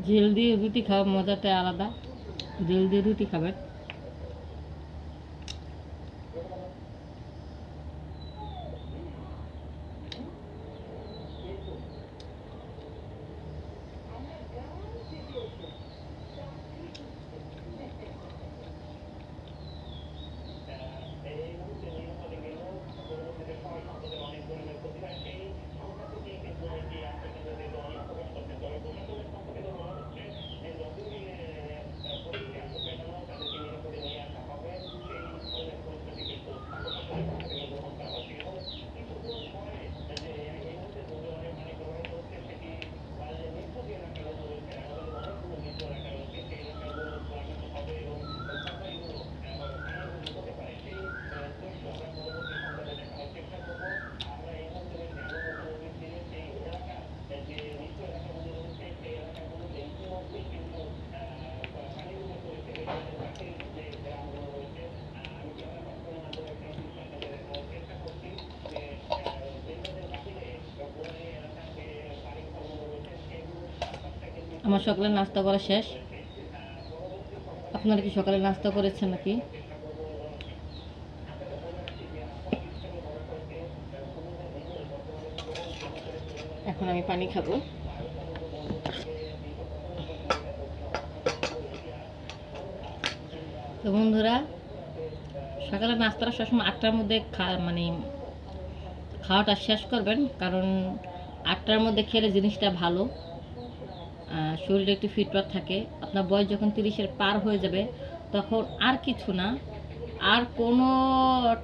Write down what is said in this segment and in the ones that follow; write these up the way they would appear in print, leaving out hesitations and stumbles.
ঝেল দিয়ে রুটি খাওয়ার মজাটাই আলাদা। ঝেল দিয়ে রুটি খাবেন। আমার সকালে নাস্তা করা শেষ। আপনারা কি সকালে নাস্তা করেছেন নাকি? এখন আমি পানি খাবো। তো বন্ধুরা, সকালে নাস্তাটা সবসময় 8টার মধ্যে খাওয়াটা শেষ করবেন, কারণ 8টার মধ্যে খেলে জিনিসটা ভালো, শরীরে একটু ফিটফাট থাকে। আপনার বয়স যখন 30-এর পার হয়ে যাবে, তখন আর কিছু না, আর কোনো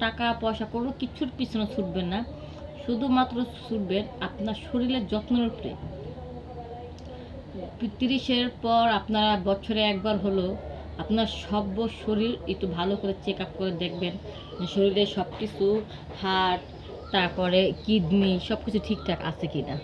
টাকা পয়সা কোনো কিছুর পিছনে ছুটবেন না, শুধুমাত্র ছুটবেন আপনার শরীরের যত্নের উপরে। 30-এর পর আপনারা বছরে একবার হলো আপনার সব শরীর একটু ভালো করে চেক আপ করে দেখবেন যে শরীরে সব কিছু, হার্ট, তারপরে কিডনি সব কিছু ঠিকঠাক আছে কি না।